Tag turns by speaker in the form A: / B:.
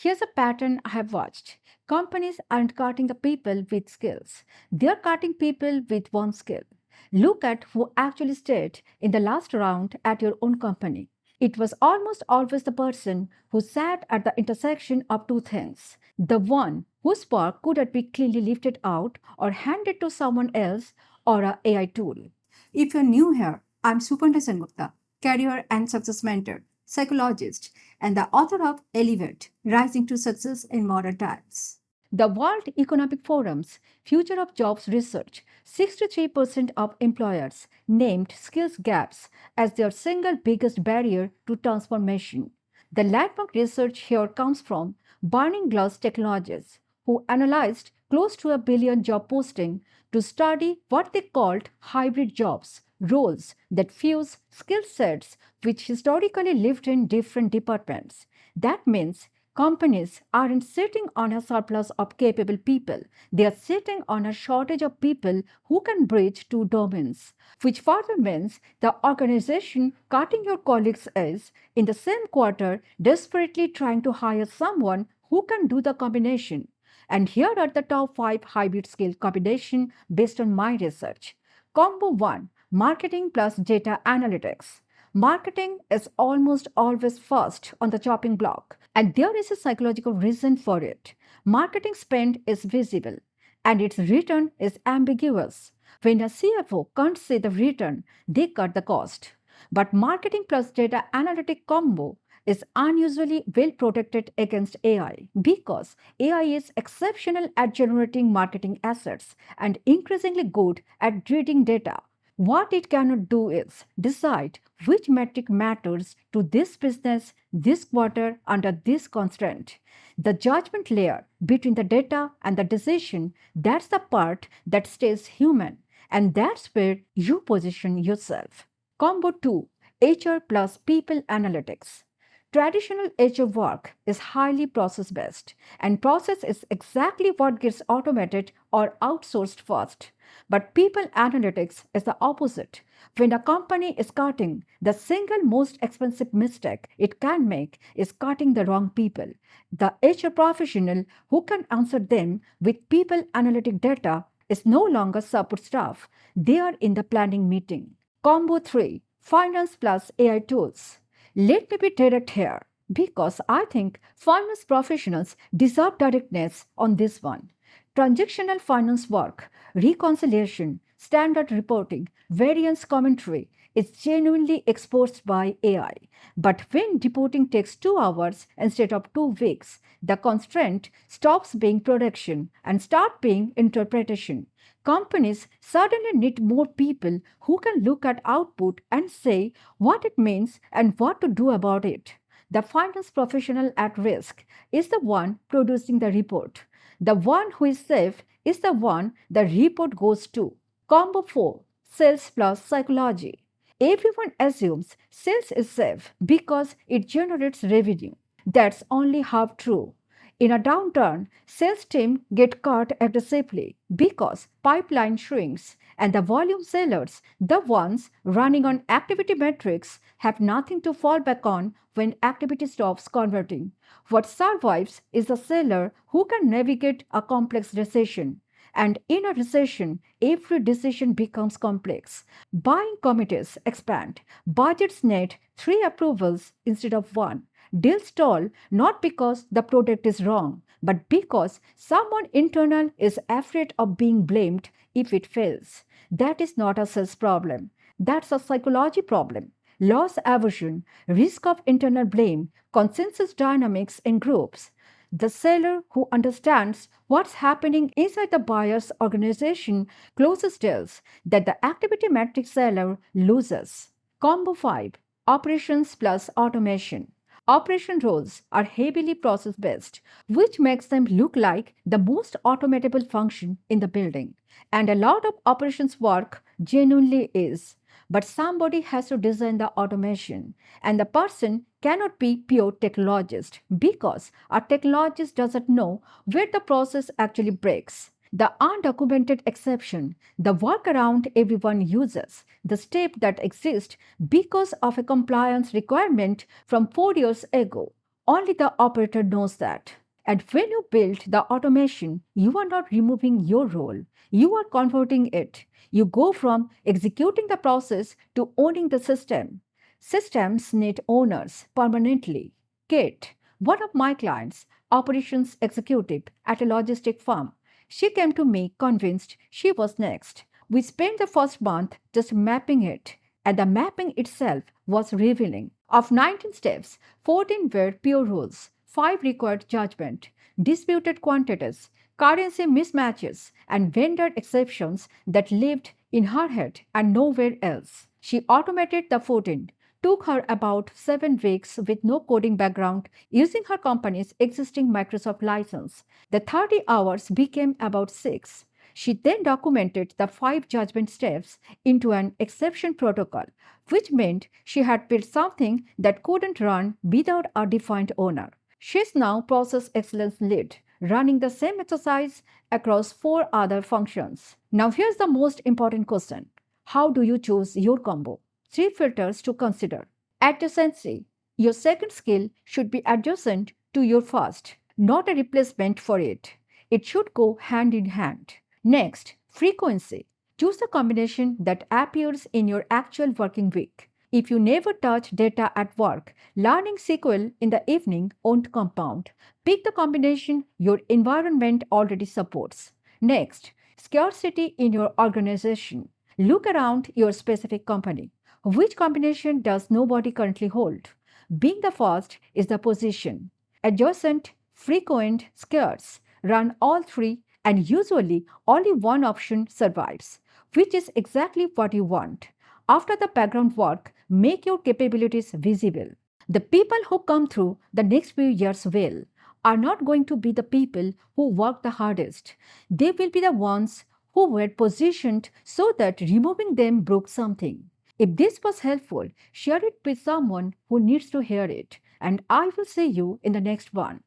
A: Here's a pattern I have watched. Companies aren't cutting the people with skills, they're cutting people with one skill. Look at who actually stayed in the last round at your own company. It was almost always the person who sat at the intersection of two things. The one whose spark couldn't be cleanly lifted out or handed to someone else or a AI tool. If you're new here, I'm Suparna Sengupta, career and success mentor, psychologist, and the author of Elevate, Rising to Success in Modern Times. The World Economic Forum's Future of Jobs research, 63% of employers named skills gaps as their single biggest barrier to transformation. The landmark research here comes from Burning Glass Technologies, who analyzed close to 1 billion job postings to study what they called hybrid jobs, roles that fuse skill sets which historically lived in different departments. That means companies aren't sitting on a surplus of capable people. They are sitting on a shortage of people who can bridge two domains, which further means the organization cutting your colleagues is, in the same quarter, desperately trying to hire someone who can do the combination. And here are the top 5 hybrid skill combination based on my research. Combo 1, marketing plus data analytics. Marketing is almost always first on the chopping block, and there is a psychological reason for it. Marketing spend is visible, and its return is ambiguous. When a CFO can't see the return, they cut the cost. But marketing plus data analytic combo is unusually well protected against AI because AI is exceptional at generating marketing assets and increasingly good at reading data. What it cannot do is decide which metric matters to this business this quarter under this constraint. The judgment layer between the data and the decision, that's the part that stays human, and that's where you position yourself. Combo 2, HR plus people analytics. Traditional HR work is highly process based, and process is exactly what gets automated or outsourced first. But people analytics is the opposite. When a company is cutting, the single most expensive mistake it can make is cutting the wrong people. The HR professional who can answer them with people analytic data is no longer support staff. They are in the planning meeting. Combo 3, finance plus AI tools. Let me be direct here because I think finance professionals deserve directness on this one. Transactional finance work, reconciliation, standard reporting, variance commentary is genuinely exposed by AI. But when reporting takes 2 hours instead of 2 weeks, the constraint stops being production and start being interpretation. Companies suddenly need more people who can look at output and say what it means and what to do about it. The finance professional at risk is the one producing the report. The one who is safe is the one the report goes to. Combo 4, sales plus psychology. Everyone assumes sales is safe because it generates revenue. That's only half true. In a downturn, sales team get cut aggressively because pipeline shrinks and the volume sellers, the ones running on activity metrics, have nothing to fall back on when activity stops converting. What survives is a seller who can navigate a complex recession. And in a recession, every decision becomes complex. Buying committees expand. Budgets need 3 approvals instead of 1. Deals stall not because the product is wrong, but because someone internal is afraid of being blamed if it fails. That is not a sales problem. That's a psychology problem. Loss aversion, risk of internal blame, consensus dynamics in groups. The seller who understands what's happening inside the buyer's organization closes deals that the activity metric seller loses. Combo 5, operations plus automation. Operation roles are heavily process based, which makes them look like the most automatable function in the building. And a lot of operations work genuinely is. But somebody has to design the automation, and the person cannot be pure technologist because a technologist doesn't know where the process actually breaks. The undocumented exception, the workaround everyone uses, the step that exists because of a compliance requirement from 4 years ago. Only the operator knows that. And when you build the automation, you are not removing your role, you are converting it. You go from executing the process to owning the system. Systems need owners permanently. Kate, one of my clients, operations executive at a logistic firm, she came to me convinced she was next. We spent the first month just mapping it, and the mapping itself was revealing. Of 19 steps, 14 were pure rules, 5 required judgment, disputed quantities, currency mismatches, and vendor exceptions that lived in her head and nowhere else. She automated the 14. Took her about 7 weeks with no coding background using her company's existing Microsoft license. The 30 hours became about 6. She then documented the 5 judgment steps into an exception protocol, which meant she had built something that couldn't run without a defined owner. She's now process excellence lead, running the same exercise across 4 other functions. Now, here's the most important question: how do you choose your combo? 3 filters to consider. Adjacency. Your second skill should be adjacent to your first, not a replacement for it. It should go hand in hand. Next, frequency. Choose a combination that appears in your actual working week. If you never touch data at work, learning SQL in the evening won't compound. Pick the combination your environment already supports. Next, scarcity in your organization. Look around your specific company. Which combination does nobody currently hold? Being the first is the position. Adjacent, frequent, scarce. Run all 3, and usually only one option survives, which is exactly what you want. After the background work, make your capabilities visible. The people who come through the next few years will are not going to be the people who work the hardest. They will be the ones who were positioned so that removing them broke something. If this was helpful, share it with someone who needs to hear it, and I will see you in the next one.